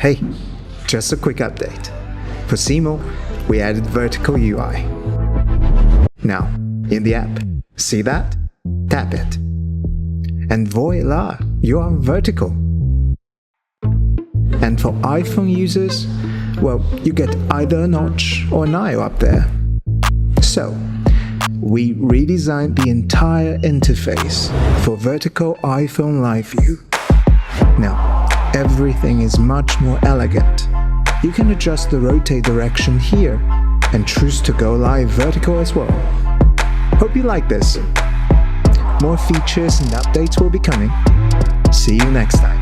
Hey, just a quick update. For Seemo, we added vertical UI. Now, in the app, see that? Tap it. And voila, you are vertical. And for iPhone users, well, you get either a notch or an eye up there. So, we redesigned the entire interface for vertical iPhone Live View. Now, everything is much more elegant. You can adjust the rotate direction here and choose to go live vertical as well. Hope you like this. More features and updates will be coming. See you next time.